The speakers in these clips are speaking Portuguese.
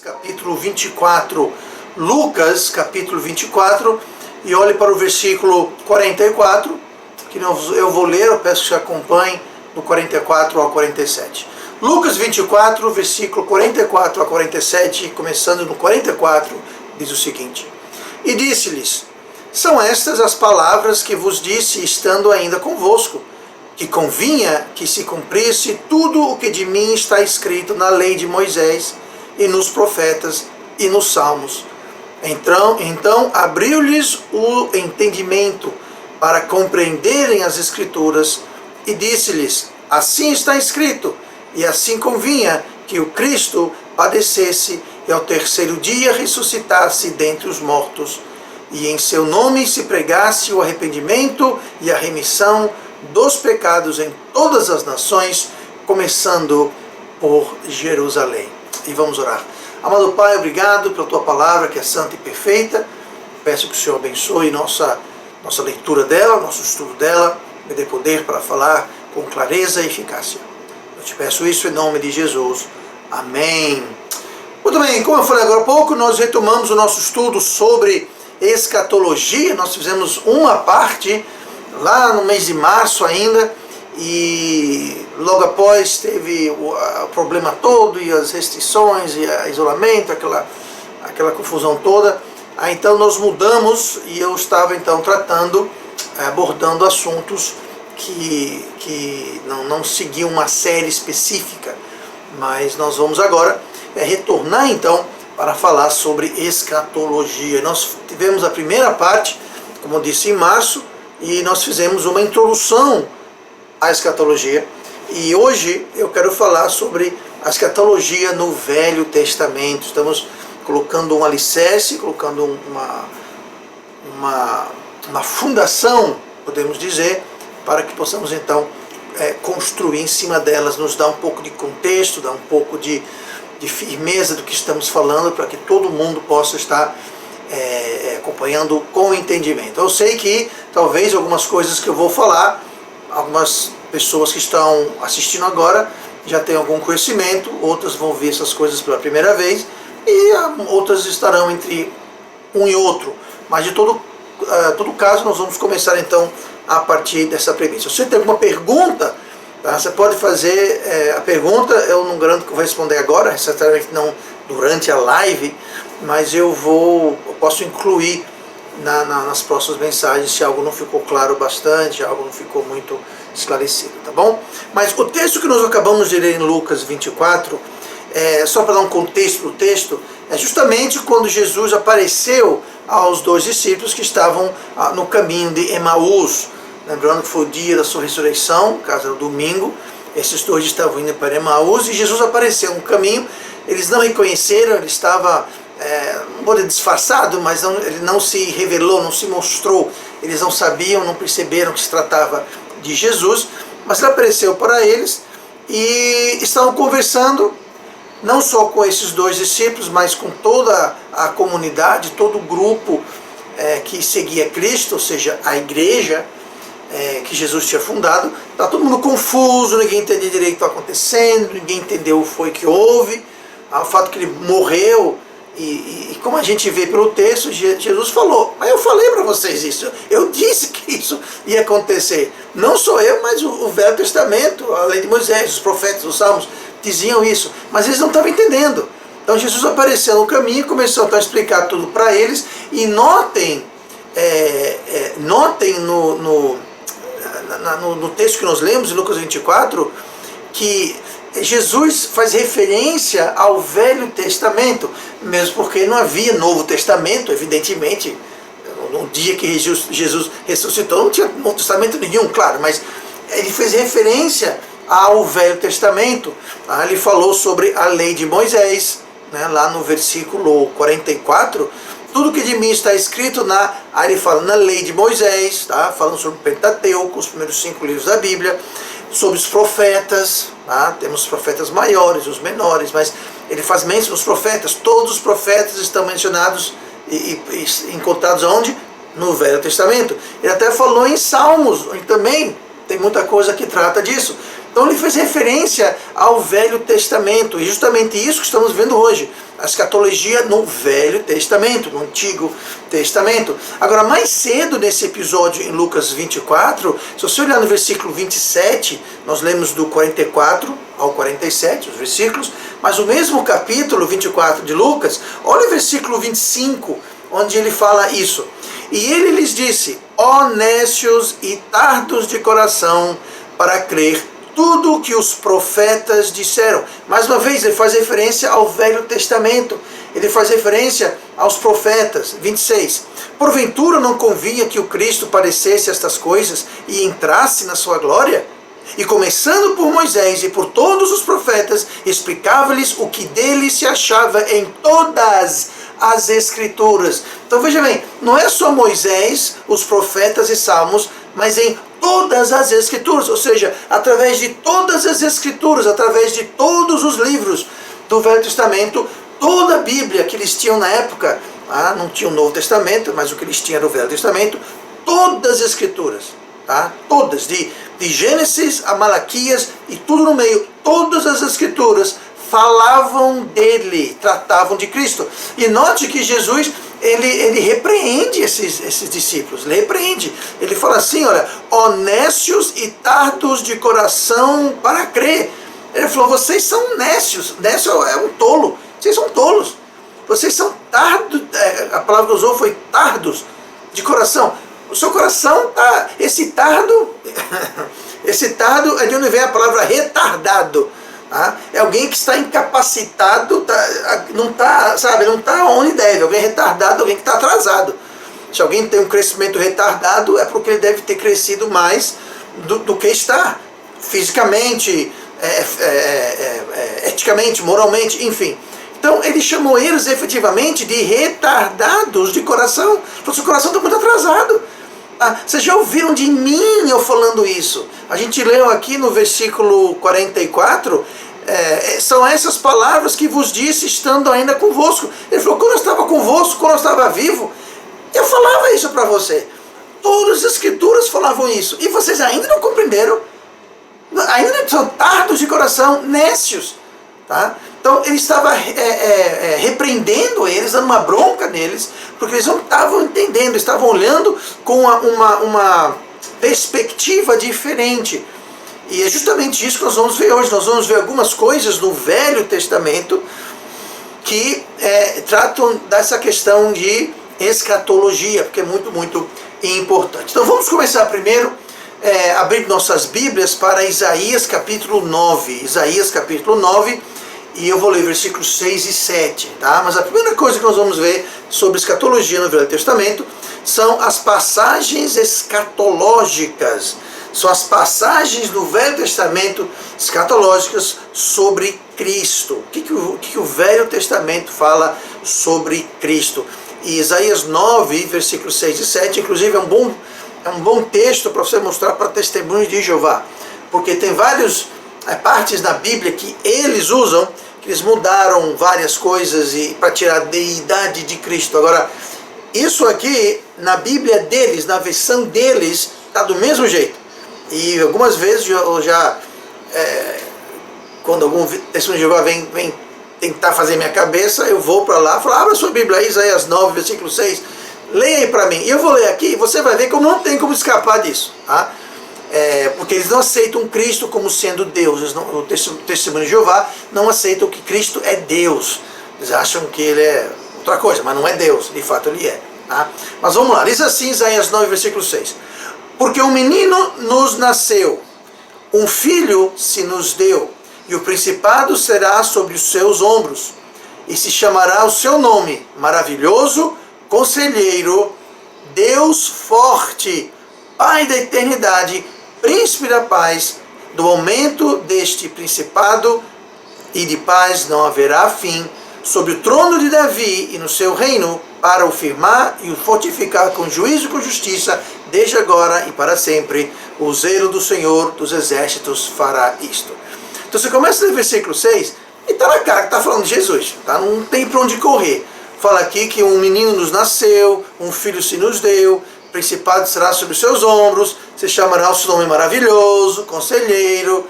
Capítulo 24, Lucas capítulo 24, e olhe para o versículo 44, que eu vou ler, eu peço que você acompanhe, do 44 ao 47. Lucas 24, versículo 44 a 47, começando no 44, diz o seguinte: E disse-lhes: São estas as palavras que vos disse, estando ainda convosco, que convinha que se cumprisse tudo o que de mim está escrito na lei de Moisés, e nos profetas, e nos salmos. Então abriu-lhes o entendimento para compreenderem as Escrituras, e disse-lhes: Assim está escrito, e assim convinha que o Cristo padecesse, e ao terceiro dia ressuscitasse dentre os mortos, e em seu nome se pregasse o arrependimento e a remissão dos pecados em todas as nações, começando por Jerusalém. E vamos orar. Amado Pai, obrigado pela Tua palavra, que é santa e perfeita. Peço que o Senhor abençoe nossa leitura dela, nosso estudo dela, me dê poder para falar com clareza e eficácia. Eu te peço isso em nome de Jesus. Amém. Muito bem, como eu falei agora há pouco, nós retomamos o nosso estudo sobre escatologia. Nós fizemos uma parte lá no mês de março ainda, e logo após teve o problema todo, e as restrições, e o isolamento, aquela confusão toda. Aí então nós mudamos, e eu estava então abordando assuntos que não seguiam uma série específica, mas nós vamos agora retornar então para falar sobre escatologia. Nós tivemos a primeira parte, como eu disse, em março, e nós fizemos uma introdução à escatologia, e hoje eu quero falar sobre a escatologia no Velho Testamento. Estamos colocando um alicerce, colocando uma fundação, podemos dizer, para que possamos então construir em cima delas, nos dar um pouco de contexto, dar um pouco de firmeza do que estamos falando, para que todo mundo possa estar acompanhando com entendimento. Eu sei que talvez algumas coisas que eu vou falar, algumas pessoas que estão assistindo agora já têm algum conhecimento, outras vão ver essas coisas pela primeira vez, e outras estarão entre um e outro. Mas de todo caso, nós vamos começar então a partir dessa premissa. Se você tem alguma pergunta, tá? Você pode fazer a pergunta. Eu não garanto que eu vou responder agora, certamente não durante a live, mas eu posso incluir nas próximas mensagens, se algo não ficou claro bastante, algo não ficou muito esclarecido, tá bom? Mas o texto que nós acabamos de ler em Lucas 24, só para dar um contexto para o texto, é justamente quando Jesus apareceu aos dois discípulos que estavam no caminho de Emaús. Lembrando que foi o dia da sua ressurreição, no caso era o domingo, esses dois estavam indo para Emaús, e Jesus apareceu no caminho. Eles não reconheceram, ele estava, não vou dizer disfarçado, mas ele não se revelou, não se mostrou. Eles não sabiam, não perceberam que se tratava de Jesus, mas ele apareceu para eles, e estavam conversando, não só com esses dois discípulos, mas com toda a comunidade, todo o grupo que seguia Cristo, ou seja, a igreja que Jesus tinha fundado. Está todo mundo confuso, ninguém entendia direito o que está acontecendo, ninguém entendeu o que houve, o fato que ele morreu, e como a gente vê pelo texto, Jesus falou: mas eu falei para vocês isso, eu disse que isso ia acontecer. Não sou eu, mas o Velho Testamento, a lei de Moisés, os profetas, os salmos diziam isso, mas eles não estavam entendendo. Então Jesus apareceu no caminho e começou a explicar tudo para eles. E notem no texto que nós lemos, em Lucas 24, que Jesus faz referência ao Velho Testamento, mesmo porque não havia Novo Testamento, evidentemente. No dia que Jesus ressuscitou, não tinha Novo Testamento nenhum, claro, mas ele fez referência ao Velho Testamento. Ele falou sobre a lei de Moisés, né, lá no versículo 44, tudo que de mim está escrito aí ele fala na lei de Moisés, tá? Falando sobre o Pentateuco, os primeiros 5 livros da Bíblia, sobre os profetas, tá? Temos os profetas maiores, os menores, mas ele faz menção aos profetas. Todos os profetas estão mencionados e encontrados onde? No Velho Testamento. Ele até falou em Salmos também, Tem muita coisa que trata disso. Então ele fez referência ao Velho Testamento, e justamente isso que estamos vendo hoje, a escatologia no Velho Testamento, no Antigo Testamento. Agora, mais cedo nesse episódio em Lucas 24, se você olhar no versículo 27, nós lemos do 44 ao 47, os versículos, mas o mesmo capítulo 24 de Lucas, olha o versículo 25, onde ele fala isso. E ele lhes disse: ó nécios e tardos de coração para crer tudo o que os profetas disseram. Mais uma vez, ele faz referência ao Velho Testamento. Ele faz referência aos profetas. 26. Porventura não convinha que o Cristo padecesse estas coisas e entrasse na sua glória? E começando por Moisés e por todos os profetas, explicava-lhes o que dele se achava em todas as Escrituras. Então veja bem, não é só Moisés, os profetas e salmos, mas em todas as Escrituras, ou seja, através de todas as Escrituras, através de todos os livros do Velho Testamento, toda a Bíblia que eles tinham na época, não tinha o Novo Testamento, mas o que eles tinham era o Velho Testamento, todas as Escrituras, todas, de Gênesis a Malaquias e tudo no meio, todas as Escrituras falavam dele, tratavam de Cristo. E note que Jesus, ele repreende esses discípulos, ele repreende. Ele fala assim, olha, ó nécios e tardos de coração para crer. Ele falou, vocês são nécios, nécio é um tolo, vocês são tolos. Vocês são tardos, a palavra que usou foi tardos de coração. O seu coração está, esse tardo é de onde vem a palavra retardado. É alguém que está incapacitado, não está onde deve. Alguém retardado, alguém que está atrasado. Se alguém tem um crescimento retardado, é porque ele deve ter crescido mais do que está, fisicamente, eticamente, moralmente, enfim. Então ele chamou eles efetivamente de retardados de coração. O seu coração está muito atrasado. Vocês já ouviram de mim eu falando isso? A gente leu aqui no versículo 44, são essas palavras que vos disse estando ainda convosco. Ele falou, quando eu estava convosco, quando eu estava vivo, eu falava isso para você. Todas as Escrituras falavam isso. E vocês ainda não compreenderam. Ainda são tardos de coração, nécios. Então ele estava repreendendo eles, dando uma bronca neles, porque eles não estavam entendendo, estavam olhando com uma perspectiva diferente. E é justamente isso que nós vamos ver hoje. Nós vamos ver algumas coisas no Velho Testamento que tratam dessa questão de escatologia, porque é muito, muito importante. Então vamos começar primeiro abrir nossas Bíblias para Isaías capítulo 9. Isaías capítulo 9, e eu vou ler versículos 6 e 7. Mas a primeira coisa que nós vamos ver sobre escatologia no Velho Testamento são as passagens escatológicas. São as passagens do Velho Testamento escatológicas sobre Cristo. O que o Velho Testamento fala sobre Cristo? E Isaías 9, versículos 6 e 7, inclusive é um bom texto para você mostrar para testemunhos de Jeová. Porque tem várias partes na Bíblia que eles usam, que eles mudaram várias coisas para tirar a deidade de Cristo. Agora, isso aqui, na Bíblia deles, na versão deles, está do mesmo jeito. E algumas vezes eu já, quando algum testemunho de Jeová vem tentar fazer minha cabeça, eu vou para lá, falo, abra sua Bíblia aí, Isaías 9, versículo 6, leia aí para mim. E eu vou ler aqui, e você vai ver que eu não tenho como escapar disso. Porque eles não aceitam Cristo como sendo Deus. O testemunho de Jeová não aceitam que Cristo é Deus. Eles acham que ele é outra coisa, mas não é Deus, de fato ele é. Mas vamos lá, diz assim Isaías 9, versículo 6. Porque um menino nos nasceu, um filho se nos deu, e o principado será sobre os seus ombros, e se chamará o seu nome, Maravilhoso, Conselheiro, Deus Forte, Pai da Eternidade, Príncipe da Paz. Do aumento deste principado e de paz não haverá fim, sobre o trono de Davi e no seu reino, para o firmar e o fortificar com juízo e com justiça, desde agora e para sempre. O zelo do Senhor dos Exércitos fará isto. Então você começa a ler versículo 6 e está na cara que está falando de Jesus. Não tem para onde correr. Fala aqui que um menino nos nasceu, um filho se nos deu, principado será sobre os seus ombros, você chamará o seu nome maravilhoso, conselheiro.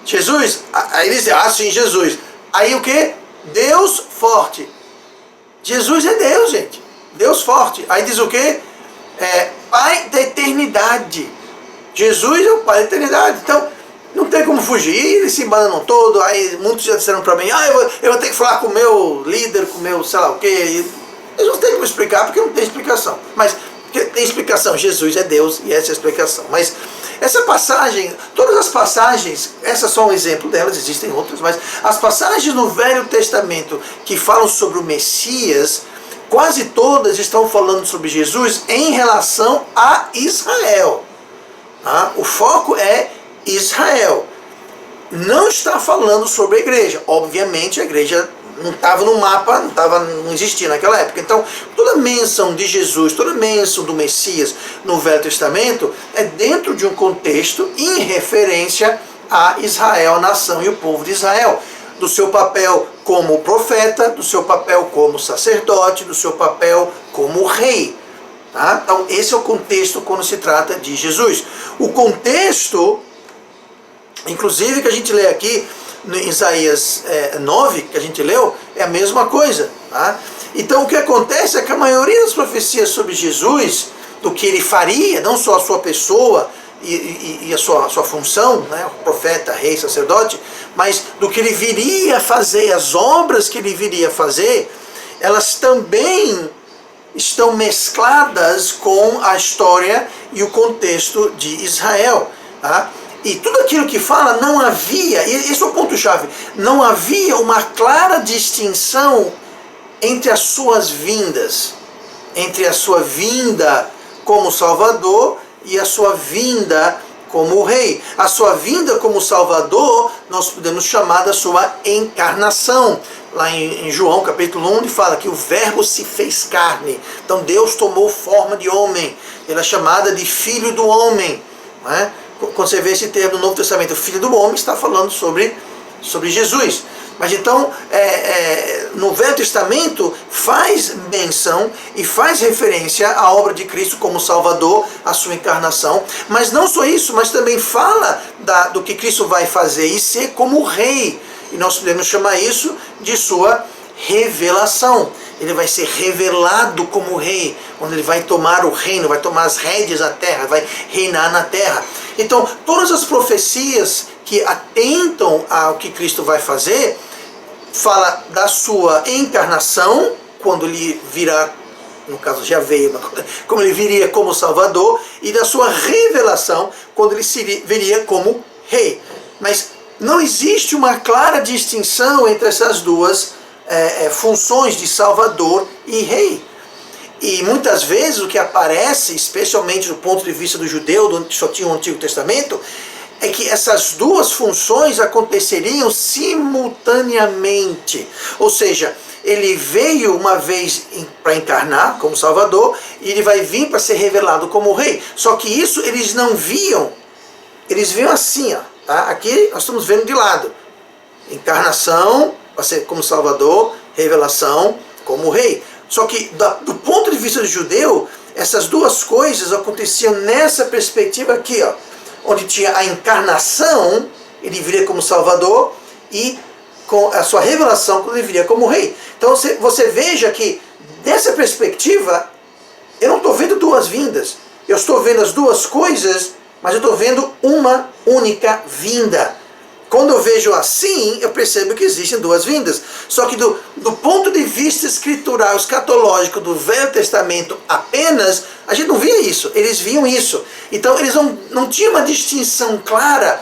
Jesus, aí eles dizem, sim, Jesus. Aí o que? Deus forte. Jesus é Deus, gente. Deus forte. Aí diz o quê? Pai da eternidade. Jesus é o Pai da eternidade. Então, não tem como fugir. Eles se embananam todo. Aí muitos já disseram para mim, eu vou ter que falar com o meu líder, com o meu sei lá o quê. Eles não têm como explicar, porque não tem explicação. Mas tem explicação. Jesus é Deus e essa é a explicação. Mas essa passagem, todas as passagens, essa é só um exemplo delas, existem outras, mas as passagens no Velho Testamento que falam sobre o Messias, quase todas estão falando sobre Jesus em relação a Israel. O foco é Israel. Não está falando sobre a igreja. Obviamente a igreja não estava no mapa, não existia naquela época. Então, toda menção de Jesus, toda menção do Messias no Velho Testamento é dentro de um contexto em referência a Israel, a nação e o povo de Israel. Do seu papel como profeta, do seu papel como sacerdote, do seu papel como rei. Tá? Então, esse é o contexto quando se trata de Jesus. O contexto, inclusive, que a gente lê aqui, em Isaías 9, que a gente leu, é a mesma coisa. Tá? Então o que acontece é que a maioria das profecias sobre Jesus, do que ele faria, não só a sua pessoa e a sua função, né, profeta, rei, sacerdote, mas do que ele viria a fazer, as obras que ele viria a fazer, elas também estão mescladas com a história e o contexto de Israel. Tá? E tudo aquilo que fala, não havia, e esse é o ponto-chave, não havia uma clara distinção entre as suas vindas, entre a sua vinda como Salvador e a sua vinda como Rei. A sua vinda como Salvador, nós podemos chamar da sua encarnação. Lá em João capítulo 1, ele fala que o verbo se fez carne. Então Deus tomou forma de homem. Ele é chamada de Filho do Homem, não é? Quando você vê esse termo no Novo Testamento, o Filho do Homem, está falando sobre Jesus. Mas então, no Velho Testamento, faz menção e faz referência à obra de Cristo como Salvador, a sua encarnação. Mas não só isso, mas também fala do que Cristo vai fazer e ser como Rei. E nós podemos chamar isso de sua revelação. Ele vai ser revelado como Rei, onde ele vai tomar o reino, vai tomar as rédeas da terra, vai reinar na terra. Então, todas as profecias que atentam ao que Cristo vai fazer, fala da sua encarnação, quando ele virá, no caso já veio, como ele viria como Salvador, e da sua revelação, quando ele viria como Rei. Mas não existe uma clara distinção entre essas duas funções de Salvador e Rei. E muitas vezes o que aparece, especialmente do ponto de vista do judeu, que só tinha o Antigo Testamento, é que essas duas funções aconteceriam simultaneamente. Ou seja, ele veio uma vez para encarnar como Salvador, e ele vai vir para ser revelado como Rei. Só que isso eles não viam. Eles viam assim, ó, tá? Aqui nós estamos vendo de lado. Encarnação, para ser como Salvador, revelação como Rei. Só que do ponto de vista do judeu, essas duas coisas aconteciam nessa perspectiva aqui, ó, onde tinha a encarnação, ele viria como Salvador, e com a sua revelação, quando ele viria como Rei. Então você veja que, dessa perspectiva, eu não estou vendo duas vindas. Eu estou vendo as duas coisas, mas eu estou vendo uma única vinda. Quando eu vejo assim, eu percebo que existem duas vindas. Só que do ponto de vista escritural, escatológico do Velho Testamento apenas, a gente não via isso. Eles viam isso. Então eles não tinham uma distinção clara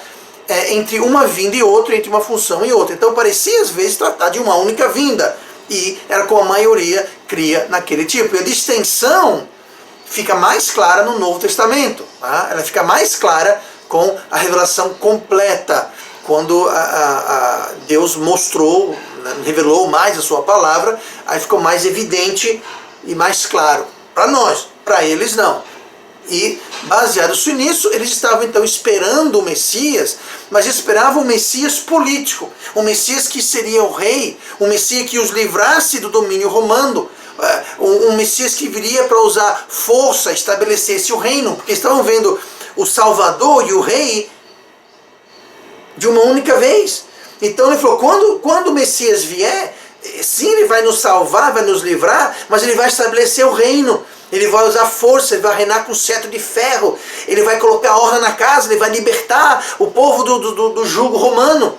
entre uma vinda e outra, entre uma função e outra. Então parecia às vezes tratar de uma única vinda. E era como a maioria cria naquele tipo. E a distinção fica mais clara no Novo Testamento. Tá? Ela fica mais clara com a revelação completa. Quando Deus mostrou, revelou mais a sua palavra, aí ficou mais evidente e mais claro para nós, para eles não. E baseado nisso, eles estavam então esperando o Messias, mas esperavam o Messias político, o Messias que seria o rei, o Messias que os livrasse do domínio romano, um Messias que viria para usar força, estabelecesse o reino, porque estavam vendo o Salvador e o Rei de uma única vez. Então ele falou, quando o Messias vier, sim, ele vai nos salvar, vai nos livrar, mas ele vai estabelecer o reino. Ele vai usar força, ele vai reinar com cetro de ferro, ele vai colocar ordem na casa, ele vai libertar o povo do jugo romano.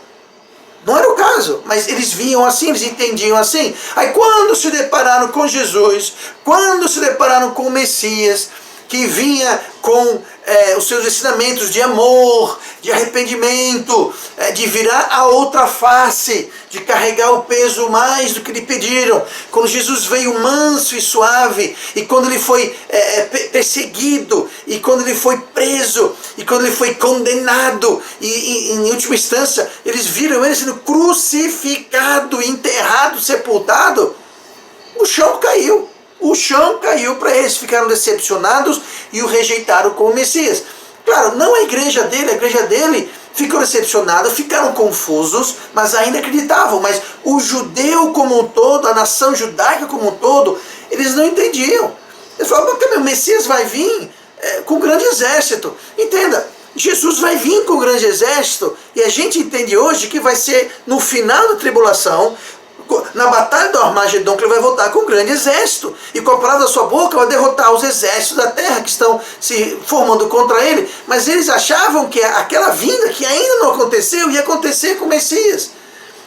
Não era o caso, mas eles viam assim, eles entendiam assim. Aí quando se depararam com Jesus, quando se depararam com o Messias, que vinha com os seus ensinamentos de amor, de arrependimento, de virar a outra face, de carregar o peso mais do que lhe pediram. Quando Jesus veio manso e suave, e quando ele foi perseguido, e quando ele foi preso, e quando ele foi condenado, e em última instância, eles viram ele sendo crucificado, enterrado, sepultado, o chão caiu. O chão caiu para eles, ficaram decepcionados e o rejeitaram como Messias. Claro, não a igreja dele ficou decepcionada, ficaram confusos, mas ainda acreditavam. Mas o judeu como um todo, a nação judaica como um todo, eles não entendiam. Eles falavam, porque o Messias vai vir com um grande exército. Entenda, Jesus vai vir com um grande exército, e a gente entende hoje que vai ser no final da tribulação, na batalha do Armagedon, que ele vai voltar com um grande exército, e com a palavra da sua boca vai derrotar os exércitos da terra que estão se formando contra ele. Mas eles achavam que aquela vinda que ainda não aconteceu ia acontecer com o Messias.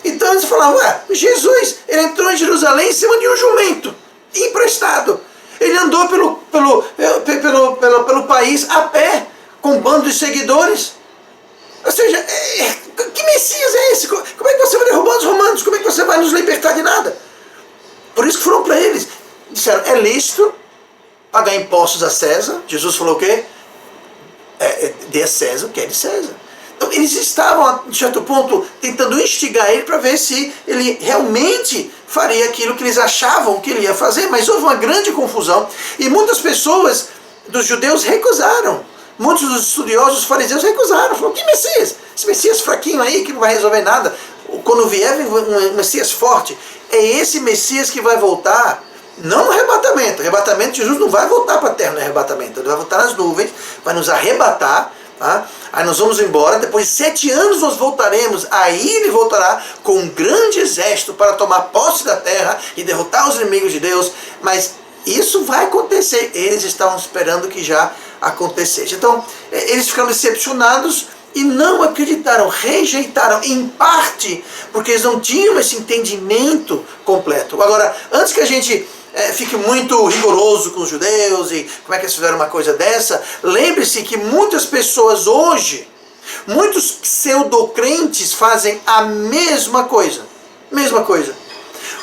Então eles falavam, Jesus, ele entrou em Jerusalém em cima de um jumento emprestado, ele andou pelo país a pé com um bando de seguidores. Ou seja, que Messias é esse? Como é que você vai derrubar os romanos? Como é que você vai nos libertar de nada? Por isso que foram para eles. Disseram, é lícito pagar impostos a César. Jesus falou o quê? Dê a César o que é de César. Então eles estavam, de certo ponto, tentando instigar ele para ver se ele realmente faria aquilo que eles achavam que ele ia fazer. Mas houve uma grande confusão. E muitas pessoas dos judeus recusaram. Muitos dos estudiosos fariseus recusaram, falaram, que Messias? Esse Messias fraquinho aí, que não vai resolver nada. Quando vier um Messias forte, é esse Messias que vai voltar, não no arrebatamento. Arrebatamento, Jesus não vai voltar para a terra no arrebatamento, ele vai voltar nas nuvens, vai nos arrebatar, tá? Aí nós vamos embora, depois de 7 anos nós voltaremos, aí ele voltará com um grande exército para tomar posse da terra e derrotar os inimigos de Deus, mas isso vai acontecer. Eles estavam esperando que já acontecesse. Então, eles ficaram decepcionados e não acreditaram, rejeitaram, em parte, porque eles não tinham esse entendimento completo. Agora, antes que a gente fique muito rigoroso com os judeus e como é que eles fizeram uma coisa dessa, lembre-se que muitas pessoas hoje, muitos pseudocrentes fazem a mesma coisa. Mesma coisa.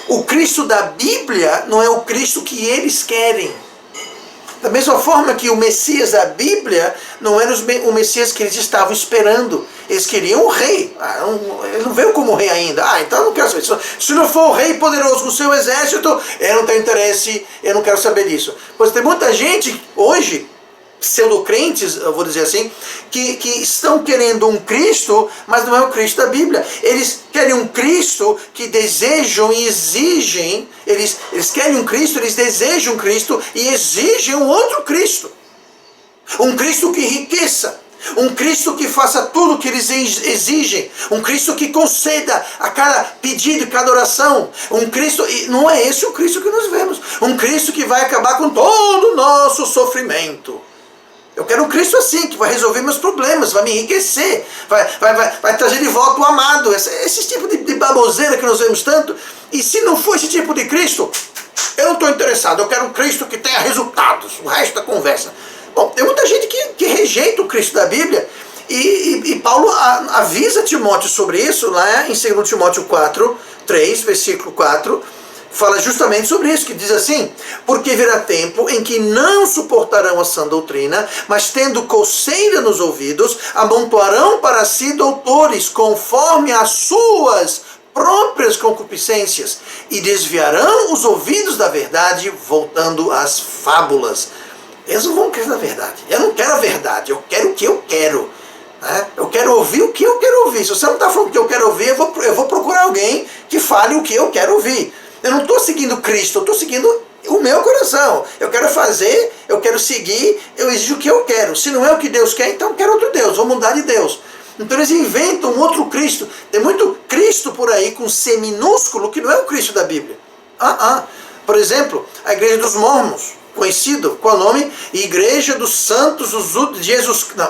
O Cristo da Bíblia não é o Cristo que eles querem. Da mesma forma que o Messias da Bíblia não era o Messias que eles estavam esperando. Eles queriam o rei. Ele não veio como rei ainda. Então eu não quero saber. Se não for o rei poderoso com o seu exército, eu não tenho interesse, eu não quero saber disso. Pois tem muita gente hoje, pseudocrentes, eu vou dizer assim, que estão querendo um Cristo, mas não é o Cristo da Bíblia. Eles querem um Cristo que desejam e exigem, eles querem um Cristo, eles desejam um Cristo e exigem um outro Cristo. Um Cristo que enriqueça, um Cristo que faça tudo o que eles exigem, um Cristo que conceda a cada pedido, cada oração, um Cristo, e não é esse o Cristo que nós vemos, um Cristo que vai acabar com todo o nosso sofrimento. Eu quero um Cristo assim, que vai resolver meus problemas, vai me enriquecer, vai trazer de volta o amado, esse tipo de baboseira que nós vemos tanto. E se não for esse tipo de Cristo, eu não estou interessado, eu quero um Cristo que tenha resultados, o resto da conversa. Bom, tem muita gente que rejeita o Cristo da Bíblia, e Paulo avisa Timóteo sobre isso, lá em 2 Timóteo 4, 3, versículo 4, fala justamente sobre isso, que diz assim, porque virá tempo em que não suportarão a sã doutrina, mas tendo coceira nos ouvidos, amontoarão para si doutores, conforme as suas próprias concupiscências, e desviarão os ouvidos da verdade, voltando às fábulas. Eles não vão querer a verdade. Eu não quero a verdade, eu quero o que eu quero. Eu quero ouvir o que eu quero ouvir. Se você não está falando o que eu quero ouvir, eu vou procurar alguém que fale o que eu quero ouvir. Eu não estou seguindo Cristo, eu estou seguindo o meu coração. Eu quero fazer, eu quero seguir, eu exijo o que eu quero. Se não é o que Deus quer, então eu quero outro Deus, vou mudar de Deus. Então eles inventam um outro Cristo. Tem muito Cristo por aí com C minúsculo que não é o Cristo da Bíblia. Por exemplo, a Igreja dos Mormons, conhecido com o nome Igreja dos Santos,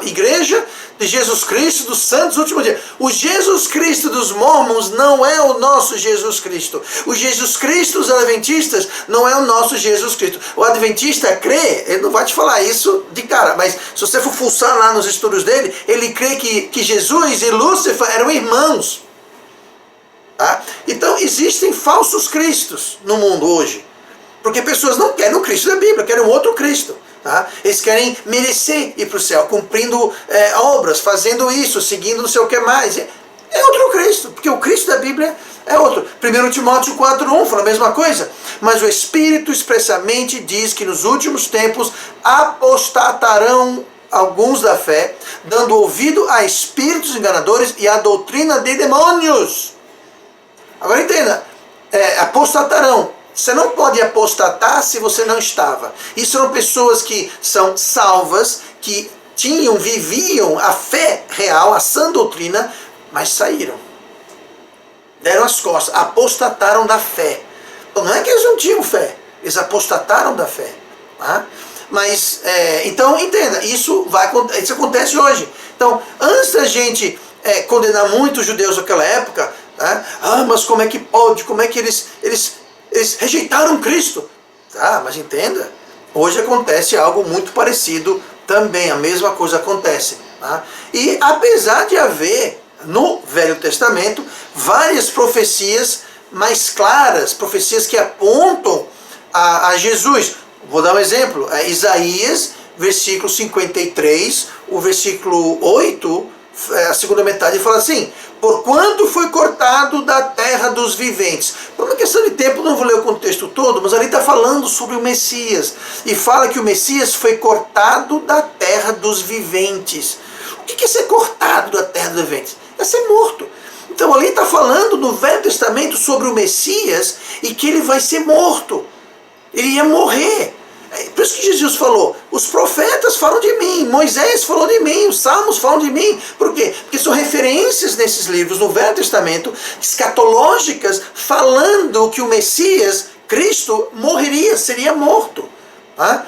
Igreja de Jesus Cristo dos Santos Últimos Dias. O Jesus Cristo dos Mormons não é o nosso Jesus Cristo. O Jesus Cristo dos Adventistas não é o nosso Jesus Cristo. O Adventista crê, ele não vai te falar isso de cara, mas se você for fuçar lá nos estudos dele, ele crê que Jesus e Lúcifer eram irmãos. Tá? Então existem falsos cristos no mundo hoje, porque pessoas não querem o Cristo da Bíblia, querem um outro Cristo. Tá? Eles querem merecer ir para o céu, cumprindo obras, fazendo isso, seguindo não sei o que mais. É outro Cristo, porque o Cristo da Bíblia é outro. 1 Timóteo 4:1 fala a mesma coisa. Mas o Espírito expressamente diz que nos últimos tempos apostatarão alguns da fé, dando ouvido a espíritos enganadores e a doutrina de demônios. Agora entenda, apostatarão. Você não pode apostatar se você não estava. Isso são pessoas que são salvas, que viviam a fé real, a sã doutrina, mas saíram. Deram as costas, apostataram da fé. Então não é que eles não tinham fé, eles apostataram da fé. Tá? Mas, então entenda, isso acontece hoje. Então, antes da gente condenar muito os judeus naquela época, mas como é que pode, como é que eles rejeitaram Cristo? Tá, mas entenda, hoje acontece algo muito parecido também, a mesma coisa acontece. Tá? E apesar de haver no Velho Testamento várias profecias mais claras, profecias que apontam a Jesus. Vou dar um exemplo, Isaías, versículo 53, o versículo 8, a segunda metade fala assim: porquanto foi cortado da terra dos viventes. Por uma questão de tempo, não vou ler o contexto todo, mas ali está falando sobre o Messias. E fala que o Messias foi cortado da terra dos viventes. O que é ser cortado da terra dos viventes? É ser morto. Então ali está falando no Velho Testamento sobre o Messias e que ele vai ser morto. Ele ia morrer. Por isso que Jesus falou, os profetas falam de mim, Moisés falou de mim, os salmos falam de mim. Por quê? Porque são referências nesses livros no Velho Testamento, escatológicas, falando que o Messias, Cristo, morreria, seria morto. Tá?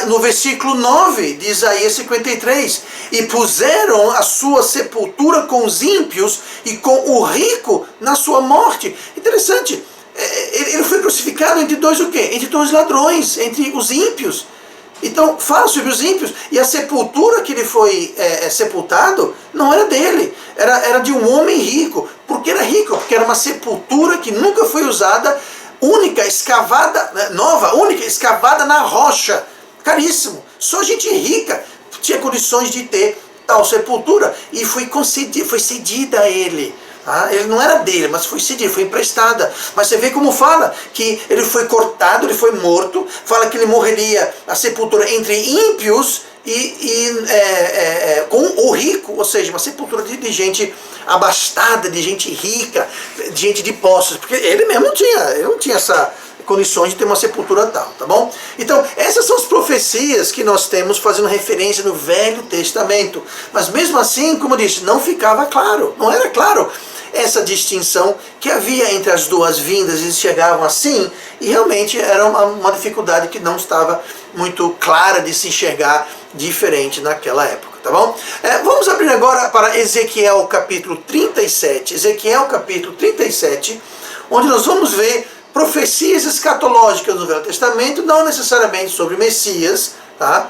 No versículo 9 de Isaías 53, e puseram a sua sepultura com os ímpios e com o rico na sua morte. Interessante. Ele foi crucificado entre dois o quê? Entre dois ladrões, entre os ímpios. Então fala sobre os ímpios. E a sepultura que ele foi sepultado não era dele, era de um homem rico. Por que era rico? Porque era uma sepultura que nunca foi usada, única, escavada, nova, única, escavada na rocha. Caríssimo. Só gente rica tinha condições de ter tal sepultura. E foi cedida a ele. Ele não era dele, mas foi cedido, foi emprestada. Mas você vê como fala que ele foi cortado, ele foi morto. Fala que ele morreria a sepultura entre ímpios com o rico, ou seja, uma sepultura de gente abastada, de gente rica, de gente de posses, porque ele mesmo não tinha essa condições de ter uma sepultura tal, tá bom? Então, essas são as profecias que nós temos fazendo referência no Velho Testamento. Mas mesmo assim, como eu disse, não ficava claro, não era claro essa distinção que havia entre as duas vindas. Eles chegavam assim e realmente era uma dificuldade que não estava muito clara de se enxergar diferente naquela época, tá bom? Vamos abrir agora para Ezequiel capítulo 37, Ezequiel capítulo 37, onde nós vamos ver profecias escatológicas do Velho Testamento, não necessariamente sobre Messias, tá?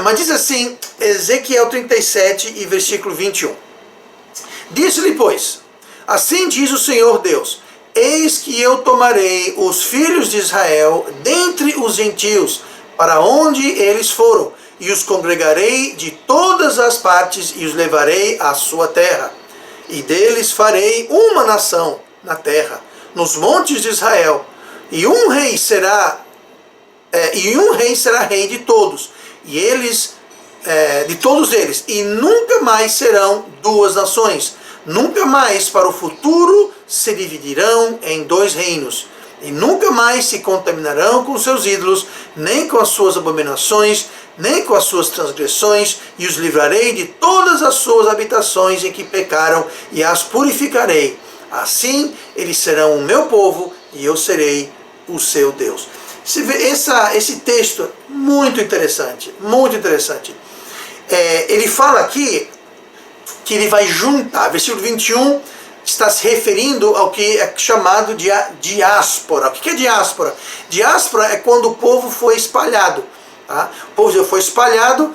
Mas diz assim, Ezequiel 37 e versículo 21. Disse-lhe, pois, assim diz o Senhor Deus, eis que eu tomarei os filhos de Israel dentre os gentios, para onde eles foram, e os congregarei de todas as partes, e os levarei à sua terra. E deles farei uma nação na terra, nos montes de Israel, e um rei será rei de todos, e eles de todos eles, e nunca mais serão duas nações, nunca mais para o futuro se dividirão em dois reinos, e nunca mais se contaminarão com seus ídolos, nem com as suas abominações, nem com as suas transgressões, e os livrarei de todas as suas habitações em que pecaram, e as purificarei. Assim eles serão o meu povo, e eu serei o seu Deus. Esse texto é muito interessante, muito interessante. Ele fala aqui que ele vai juntar, versículo 21 está se referindo ao que é chamado de diáspora. O que é diáspora? Diáspora é quando o povo foi espalhado. Tá? O povo já foi espalhado,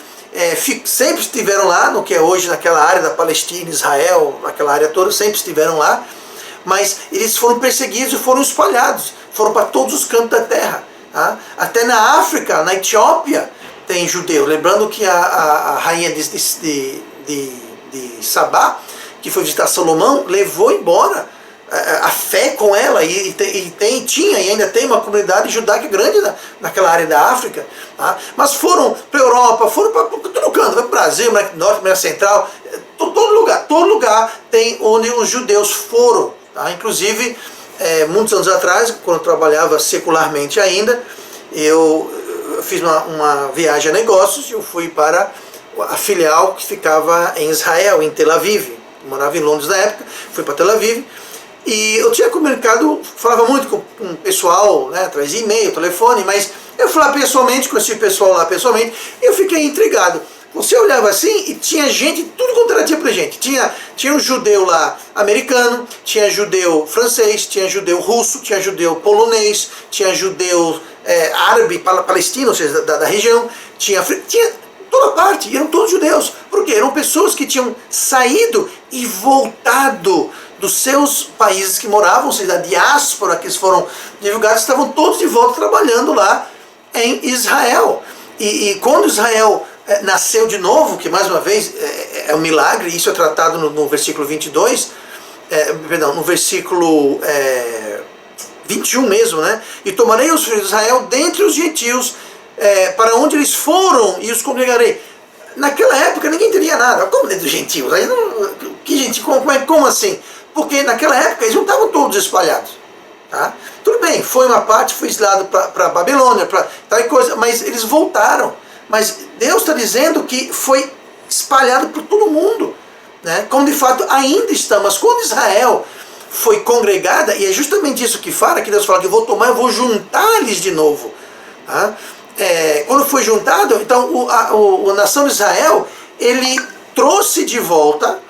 sempre estiveram lá, no que é hoje naquela área da Palestina, Israel, naquela área toda, sempre estiveram lá, mas eles foram perseguidos e foram espalhados, foram para todos os cantos da terra. Tá? Até na África, na Etiópia, tem judeu. Lembrando que a rainha de Sabá, que foi visitar Salomão, levou embora a fé com ela, e tinha e ainda tem uma comunidade judaica grande naquela área da África. Tá? Mas foram para a Europa, foram para todo canto, para o Brasil, Norte, América Central, todo lugar tem onde os judeus foram. Tá? Inclusive, muitos anos atrás, quando eu trabalhava secularmente ainda, eu fiz uma viagem a negócios e eu fui para a filial que ficava em Israel, em Tel Aviv. Eu morava em Londres na época, fui para Tel Aviv. E eu tinha comunicado, falava muito com o pessoal, né, através de e-mail, telefone, mas eu falava pessoalmente, conheci o pessoal lá pessoalmente, e eu fiquei intrigado. Você olhava assim e tinha gente, tudo quanto era tipo de gente. Tinha um judeu lá americano, tinha judeu francês, tinha judeu russo, tinha judeu polonês, tinha judeu árabe, palestino, ou seja, da região, tinha toda parte, eram todos judeus. Por quê? Eram pessoas que tinham saído e voltado dos seus países que moravam, ou seja, da diáspora, que eles foram divulgados, estavam todos de volta trabalhando lá em Israel. E quando Israel nasceu de novo, que mais uma vez é um milagre, isso é tratado no versículo 22, no versículo 21 mesmo, né? E tomarei os filhos de Israel dentre os gentios, para onde eles foram, e os congregarei. Naquela época ninguém entendia nada. Como dentre os gentios? Aí que gente, como assim? Porque naquela época eles não estavam todos espalhados. Tá? Tudo bem, foi uma parte, foi exilado para Babilônia, para tal coisa, mas eles voltaram. Mas Deus está dizendo que foi espalhado por todo mundo, né? Como de fato ainda está. Mas quando Israel foi congregada, e é justamente isso que fala, que Deus fala que eu vou juntar eles de novo. Tá? Quando foi juntado, então a nação de Israel, ele trouxe de volta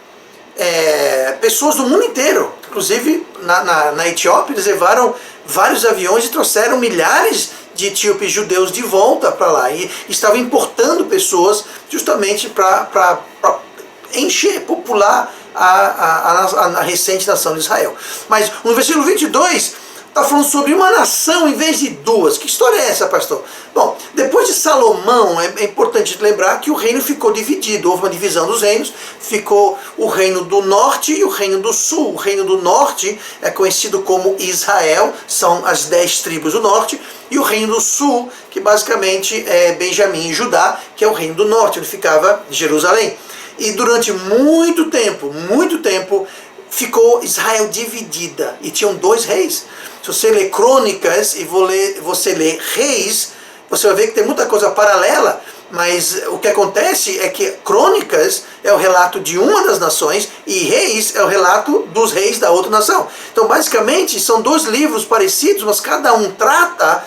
pessoas do mundo inteiro. Inclusive na Etiópia eles levaram vários aviões e trouxeram milhares de etíopes judeus de volta para lá, e estavam importando pessoas justamente para encher, popular a recente nação de Israel. Mas no versículo 22 está falando sobre uma nação em vez de duas. Que história é essa, pastor? Bom, depois de Salomão, é importante lembrar que o reino ficou dividido. Houve uma divisão dos reinos. Ficou o reino do norte e o reino do sul. O reino do norte é conhecido como Israel, são as 10 tribos do norte. E o reino do sul, que basicamente é Benjamim e Judá, que é o reino do norte, onde ficava Jerusalém. E durante muito tempo, ficou Israel dividida. E tinham 2 reis. Se você lê Crônicas e você lê Reis, você vai ver que tem muita coisa paralela, mas o que acontece é que Crônicas é o relato de uma das nações e Reis é o relato dos reis da outra nação. Então, basicamente, são 2 livros parecidos, mas cada um trata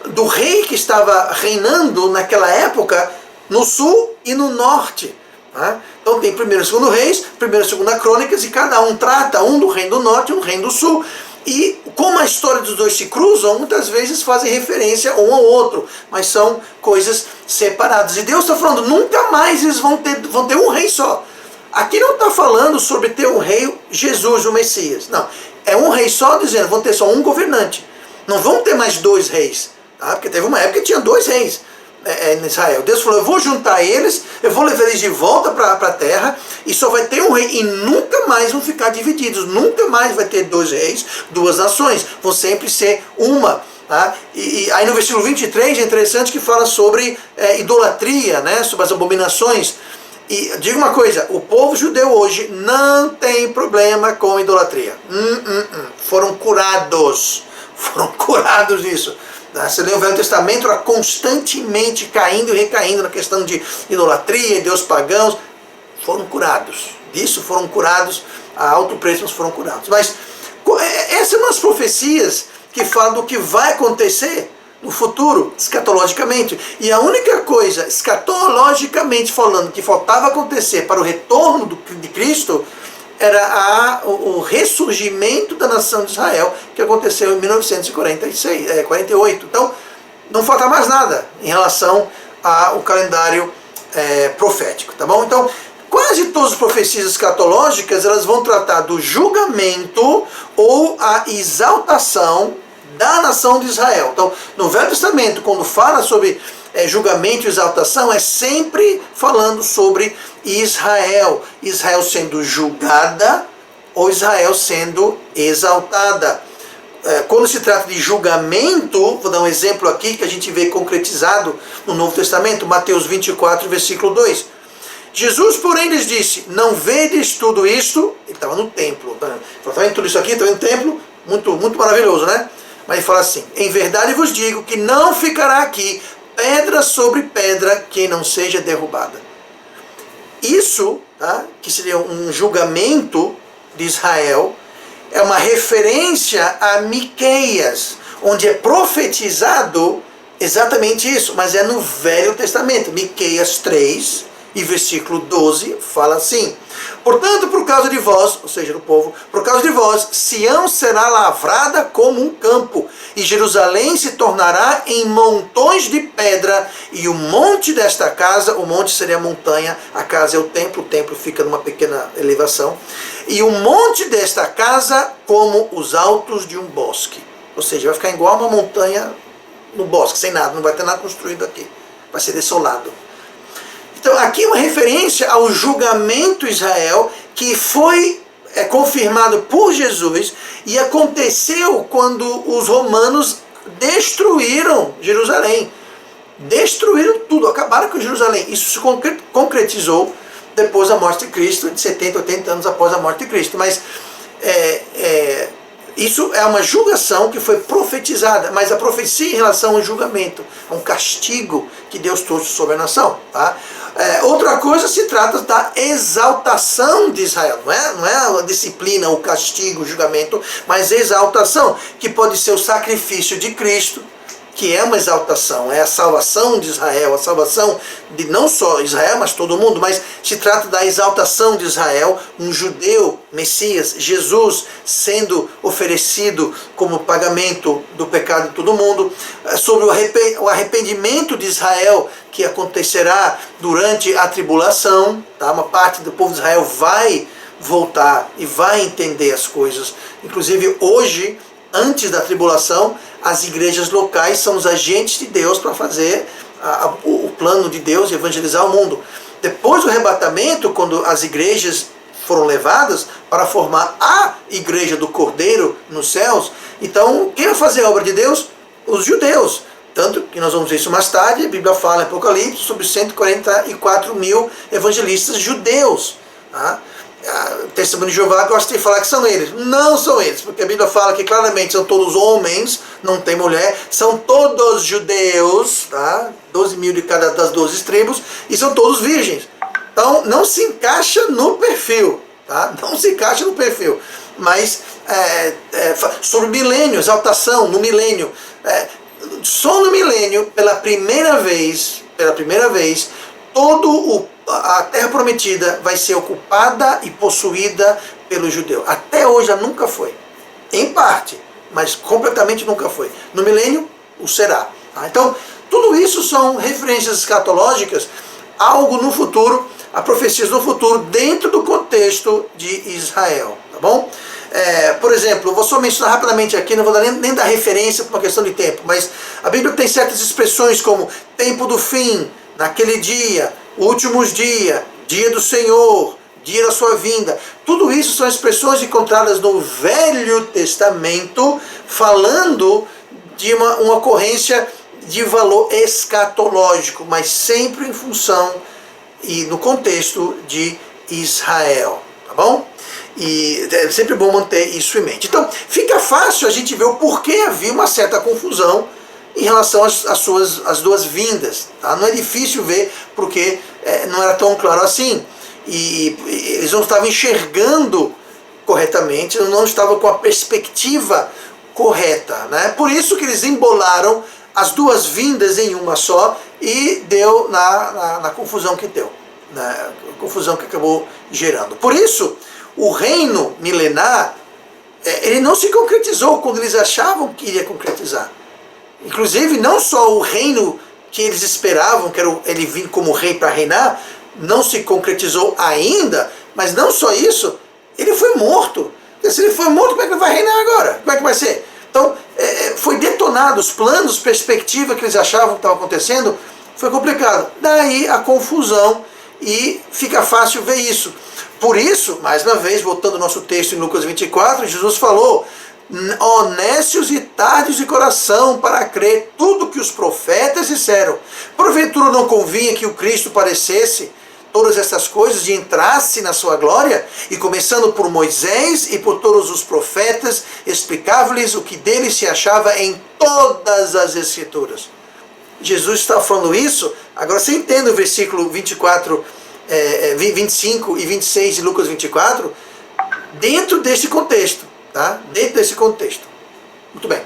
do rei que estava reinando naquela época no sul e no norte. Tá? Então tem 1º e 2º Reis, 1º e 2ª Crônicas, e cada um trata um do reino do norte e um do reino do sul. E como a história dos 2 se cruzam, muitas vezes fazem referência um ao outro, mas são coisas separadas. E Deus está falando, nunca mais eles vão ter um rei só. Aqui não está falando sobre ter um rei, Jesus, o Messias. Não, é um rei só, dizendo, vão ter só um governante. Não vão ter mais 2 reis. Tá? Porque teve uma época que tinha 2 reis em Israel. Deus falou, eu vou juntar eles, eu vou levar eles de volta para a terra, e só vai ter um rei, e nunca mais vão ficar divididos, nunca mais vai ter 2 reis, 2 nações, vão sempre ser uma. Tá? E aí no versículo 23 é interessante que fala sobre idolatria, né? Sobre as abominações. E diga uma coisa, o povo judeu hoje não tem problema com idolatria. Foram curados foram curados disso. Você lê o Velho Testamento, era constantemente caindo e recaindo na questão de idolatria, deus pagãos. Foram curados. Disso foram curados, a alto preço, mas foram curados. Mas essas são as profecias que falam do que vai acontecer no futuro, escatologicamente. E a única coisa, escatologicamente falando, que faltava acontecer para o retorno de Cristo, era o ressurgimento da nação de Israel, que aconteceu em 1948. Então, não falta mais nada em relação ao calendário profético, tá bom? Então, quase todas as profecias escatológicas, elas vão tratar do julgamento ou a exaltação da nação de Israel. Então, no Velho Testamento, quando fala sobre julgamento e exaltação, é sempre falando sobre Israel. Israel sendo julgada ou Israel sendo exaltada. Quando se trata de julgamento, vou dar um exemplo aqui que a gente vê concretizado no Novo Testamento, Mateus 24, versículo 2. Jesus, porém, lhes disse, não vedes tudo isto? Ele estava no templo. Está vendo tudo isso aqui? Está vendo no templo? Muito maravilhoso, né? Mas ele fala assim, em verdade vos digo que não ficará aqui pedra sobre pedra que não seja derrubada. Isso, tá, que seria um julgamento de Israel, é uma referência a Miqueias, onde é profetizado exatamente isso, mas é no Velho Testamento. Miqueias 3 e versículo 12 fala assim, portanto, por causa de vós, ou seja, do povo, por causa de vós, Sião será lavrada como um campo, e Jerusalém se tornará em montões de pedra, e o monte desta casa, o monte seria a montanha, a casa é o templo fica numa pequena elevação, e o monte desta casa como os altos de um bosque, ou seja, vai ficar igual uma montanha no bosque, sem nada, não vai ter nada construído aqui, vai ser desolado. Então, aqui uma referência ao julgamento Israel, que foi confirmado por Jesus e aconteceu quando os romanos destruíram Jerusalém. Destruíram tudo, acabaram com Jerusalém. Isso se concretizou depois da morte de Cristo, de 70, 80 anos após a morte de Cristo. Mas isso é uma julgação que foi profetizada, mas a profecia em relação ao julgamento, a um castigo que Deus trouxe sobre a nação. Tá? Outra coisa se trata da exaltação de Israel, não é a disciplina, o castigo, o julgamento, mas a exaltação, que pode ser o sacrifício de Cristo, que é uma exaltação, é a salvação de Israel, a salvação de não só Israel, mas todo mundo, mas se trata da exaltação de Israel, um judeu, Messias, Jesus, sendo oferecido como pagamento do pecado de todo mundo, sobre o arrependimento de Israel, que acontecerá durante a tribulação, tá? Uma parte do povo de Israel vai voltar e vai entender as coisas, inclusive hoje, antes da tribulação, as igrejas locais são os agentes de Deus para fazer o plano de Deus e evangelizar o mundo. Depois do arrebatamento, quando as igrejas foram levadas para formar a igreja do Cordeiro nos céus, então quem vai fazer a obra de Deus? Os judeus. Tanto que nós vamos ver isso mais tarde, a Bíblia fala em Apocalipse sobre 144 mil evangelistas judeus. Tá? O Testemunho de Jeová gosta de falar que são eles. Não são eles, porque a Bíblia fala que claramente são todos homens, não tem mulher, são todos judeus, tá? 12 mil de cada das 12 tribos, e são todos virgens. Então não se encaixa no perfil, tá? Não se encaixa no perfil. Mas sobre o milênio, exaltação no milênio, só no milênio, pela primeira vez, a terra prometida vai ser ocupada e possuída pelo judeu. Até hoje ela nunca foi. Em parte, mas completamente nunca foi. No milênio, o será. Tá? Então, tudo isso são referências escatológicas, algo no futuro, a profecias no futuro, dentro do contexto de Israel. Tá bom? Por exemplo, eu vou só mencionar rapidamente aqui, não vou dar nem dar referência por uma questão de tempo, mas a Bíblia tem certas expressões como tempo do fim, naquele dia, últimos dias, dia do Senhor, dia da sua vinda. Tudo isso são expressões encontradas no Velho Testamento, falando de uma ocorrência de valor escatológico, mas sempre em função e no contexto de Israel. Tá tá bom? E é sempre bom manter isso em mente. Então, fica fácil a gente ver o porquê havia uma certa confusão em relação às duas vindas. Tá? Não é difícil ver porque não era tão claro assim. E eles não estavam enxergando corretamente, não estavam com a perspectiva correta. Né? Por isso que eles embolaram as duas vindas em uma só e deu na confusão que deu. Na confusão que acabou gerando. Por isso, o reino milenar, ele não se concretizou quando eles achavam que iria concretizar. Inclusive, não só o reino que eles esperavam, que era ele vir como rei para reinar, não se concretizou ainda, mas não só isso, ele foi morto. Porque se ele foi morto, como é que ele vai reinar agora? Como é que vai ser? Então, foi detonado, os planos, perspectiva que eles achavam que estava acontecendo, foi complicado. Daí a confusão e fica fácil ver isso. Por isso, mais uma vez, voltando ao nosso texto em Lucas 24, Jesus falou: ó nécios e tardios de coração para crer tudo que os profetas disseram. Porventura não convinha que o Cristo padecesse todas essas coisas e entrasse na sua glória? E começando por Moisés e por todos os profetas, explicava-lhes o que dele se achava em todas as Escrituras. Jesus está falando isso. Agora você entende o versículo 24, 25 e 26 de Lucas 24 dentro desse contexto, tá? Dentro desse contexto. Muito bem.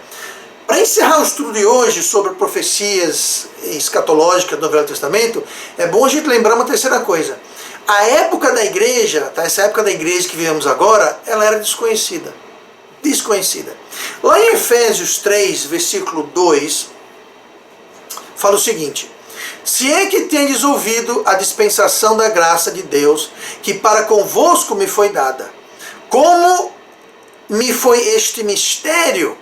Para encerrar o estudo de hoje sobre profecias escatológicas do Velho Testamento, é bom a gente lembrar uma terceira coisa. A época da igreja, tá? Essa época da igreja que vivemos agora, ela era desconhecida. Desconhecida. Lá em Efésios 3, versículo 2, fala o seguinte: se é que tendes ouvido a dispensação da graça de Deus, que para convosco me foi dada, como me foi este mistério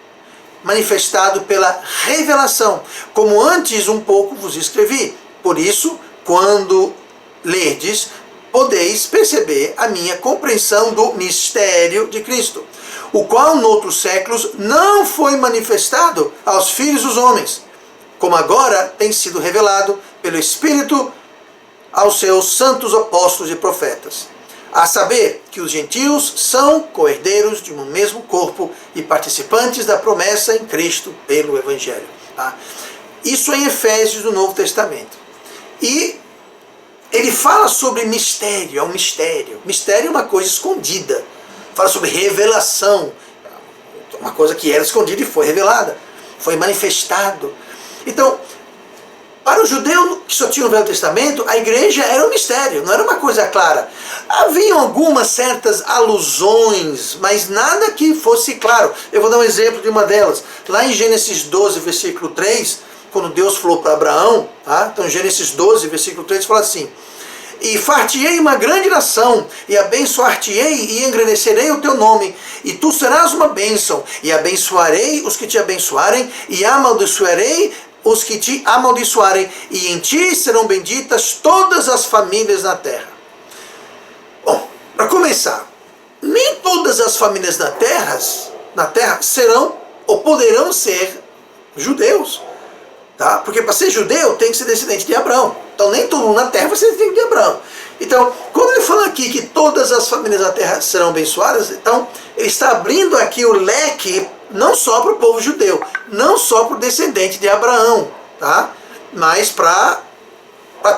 manifestado pela revelação, como antes um pouco vos escrevi. Por isso, quando lerdes, podeis perceber a minha compreensão do mistério de Cristo, o qual noutros séculos não foi manifestado aos filhos dos homens, como agora tem sido revelado pelo Espírito aos seus santos apóstolos e profetas. A saber, que os gentios são co-herdeiros de um mesmo corpo e participantes da promessa em Cristo pelo Evangelho. Tá? Isso é em Efésios do Novo Testamento. E ele fala sobre mistério, é um mistério. Mistério é uma coisa escondida. Fala sobre revelação, uma coisa que era escondida e foi revelada, foi manifestado. Então, para o judeu que só tinha o Velho Testamento, a igreja era um mistério, não era uma coisa clara. Haviam algumas certas alusões, mas nada que fosse claro. Eu vou dar um exemplo de uma delas. Lá em Gênesis 12, versículo 3, quando Deus falou para Abraão, tá? Então Gênesis 12, versículo 3, fala assim: e far-te-ei uma grande nação, e abençoar-te-ei e engrandecerei o teu nome, e tu serás uma bênção, e abençoarei os que te abençoarem, e amaldiçoarei os que te amaldiçoarem, e em ti serão benditas todas as famílias na terra. Bom, para começar, nem todas as famílias na terra serão ou poderão ser judeus. Tá? Porque para ser judeu tem que ser descendente de Abraão. Então nem todo mundo na terra vai ser descendente de Abraão. Então, quando ele fala aqui que todas as famílias da terra serão abençoadas, então ele está abrindo aqui o leque não só para o povo judeu, não só para o descendente de Abraão, tá? Mas para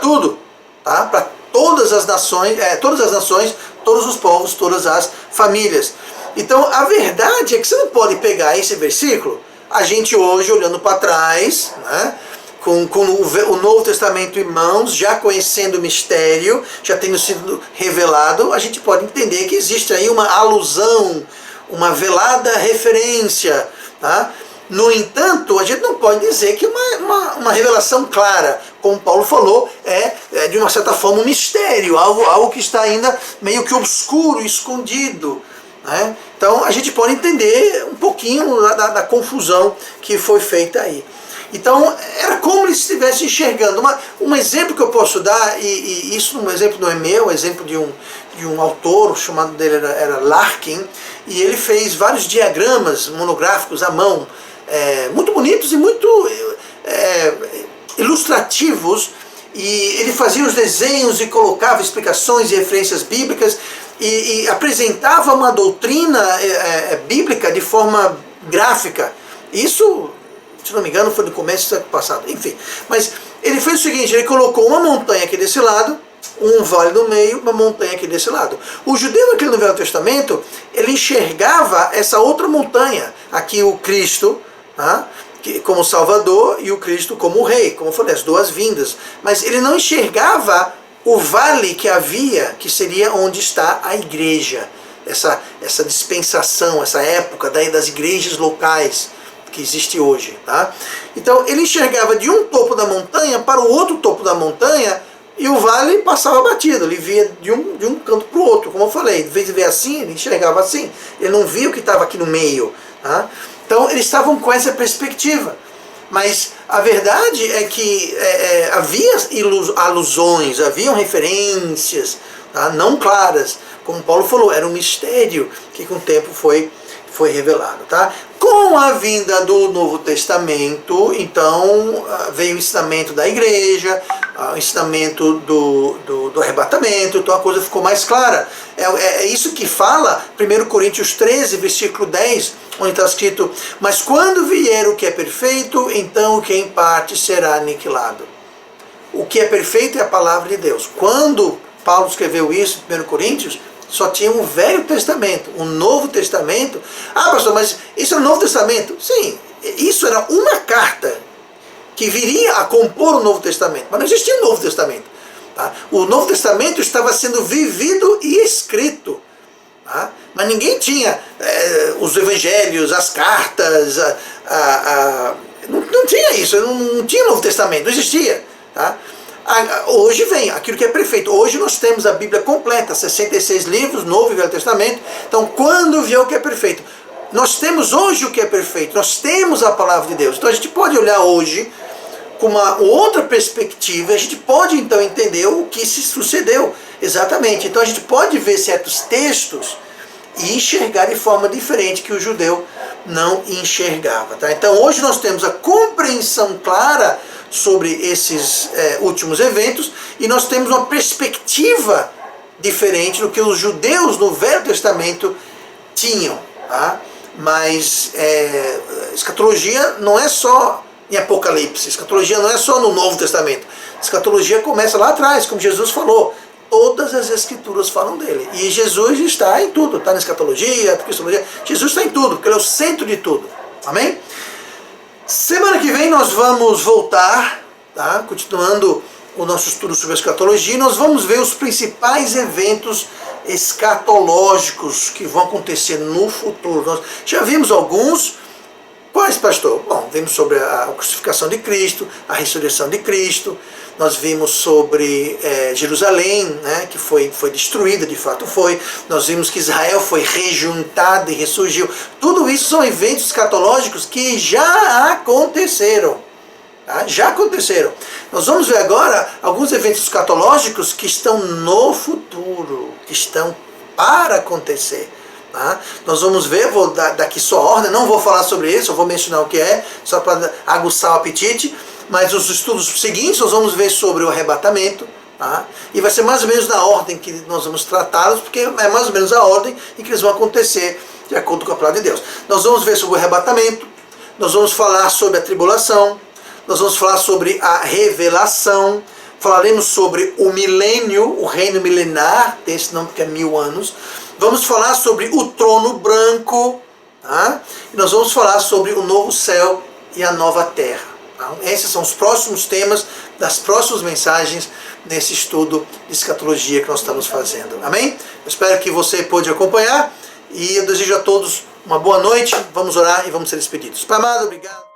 tudo, tá? Para todas as nações, todos os povos, todas as famílias. Então a verdade é que você não pode pegar esse versículo, a gente hoje olhando para trás, né? Com o Novo Testamento em mãos, já conhecendo o mistério, já tendo sido revelado, a gente pode entender que existe aí uma alusão, uma velada referência. Tá? No entanto, a gente não pode dizer que uma revelação clara, como Paulo falou, é de uma certa forma um mistério, algo que está ainda meio que obscuro, escondido. Né? Então a gente pode entender um pouquinho da confusão que foi feita aí. Então, era como eles estivessem enxergando. Um exemplo que eu posso dar, e isso um exemplo não é meu, é um exemplo de um autor, o chamado dele era Larkin, e ele fez vários diagramas monográficos à mão, muito bonitos e muito ilustrativos, e ele fazia os desenhos e colocava explicações e referências bíblicas, e apresentava uma doutrina bíblica de forma gráfica. Isso, se não me engano, foi no começo do século passado, enfim. Mas ele fez o seguinte, ele colocou uma montanha aqui desse lado, um vale no meio, uma montanha aqui desse lado. O judeu aqui no Velho Testamento, ele enxergava essa outra montanha, aqui o Cristo, como Salvador, e o Cristo como Rei, como eu falei, as duas vindas. Mas ele não enxergava o vale que havia, que seria onde está a igreja, essa dispensação, essa época das igrejas locais que existe hoje. Então ele enxergava de um topo da montanha para o outro topo da montanha, e o vale passava batido, ele via de um canto para o outro, como eu falei, em vez de ver assim, ele enxergava assim, ele não via o que estava aqui no meio. Então eles estavam com essa perspectiva, mas a verdade é que havia alusões, haviam referências, não claras, como Paulo falou, era um mistério que com o tempo foi revelado. Com a vinda do Novo Testamento, então veio o ensinamento da igreja, o ensinamento do arrebatamento, então a coisa ficou mais clara. É isso que fala 1 Coríntios 13, versículo 10, onde está escrito: mas quando vier o que é perfeito, então o que é em parte será aniquilado. O que é perfeito é a palavra de Deus. Quando Paulo escreveu isso em 1 Coríntios, só tinha o Velho Testamento. O Novo Testamento... pastor, mas isso é o Novo Testamento? Sim, isso era uma carta que viria a compor o Novo Testamento, mas não existia o Novo Testamento. O Novo Testamento estava sendo vivido e escrito. Mas ninguém tinha os evangelhos, as cartas, não tinha isso, não tinha Novo Testamento, não existia. Hoje vem aquilo que é perfeito. Hoje nós temos a Bíblia completa, 66 livros, Novo e Velho Testamento. Então, quando vier o que é perfeito, nós temos hoje o que é perfeito, nós temos a palavra de Deus. Então a gente pode olhar hoje com uma outra perspectiva, a gente pode então entender o que se sucedeu exatamente. Então a gente pode ver certos textos e enxergar de forma diferente que o judeu não enxergava. Então hoje nós temos a compreensão clara sobre esses últimos eventos, e nós temos uma perspectiva diferente do que os judeus no Velho Testamento tinham. Mas escatologia não é só em Apocalipse, escatologia não é só no Novo Testamento. Escatologia começa lá atrás, como Jesus falou. Todas as escrituras falam dele. E Jesus está em tudo. Está na escatologia, cristologia. Jesus está em tudo, porque ele é o centro de tudo. Amém? Semana que vem nós vamos voltar, continuando o nosso estudo sobre a escatologia, e nós vamos ver os principais eventos escatológicos que vão acontecer no futuro. Nós já vimos alguns. Quais, pastor? Bom, vimos sobre a crucificação de Cristo, a ressurreição de Cristo, nós vimos sobre Jerusalém, que foi destruída, de fato foi. Nós vimos que Israel foi rejuntada e ressurgiu. Tudo isso são eventos escatológicos que já aconteceram. Já aconteceram. Nós vamos ver agora alguns eventos escatológicos que estão no futuro, que estão para acontecer. Nós vamos ver, vou dar daqui só ordem, não vou falar sobre isso, eu vou mencionar o que é, só para aguçar o apetite. Mas os estudos seguintes nós vamos ver sobre o arrebatamento, e vai ser mais ou menos na ordem que nós vamos tratá-los, porque é mais ou menos a ordem em que eles vão acontecer de acordo com a palavra de Deus. Nós vamos ver sobre o arrebatamento, nós vamos falar sobre a tribulação, nós vamos falar sobre a revelação, falaremos sobre o milênio, o reino milenar, tem esse nome porque é 1000 anos, vamos falar sobre o trono branco, e nós vamos falar sobre o novo céu e a nova terra. Esses são os próximos temas das próximas mensagens nesse estudo de escatologia que nós estamos fazendo. Amém? Eu espero que você pôde acompanhar, e eu desejo a todos uma boa noite. Vamos orar e vamos ser despedidos. Pai amado, obrigado.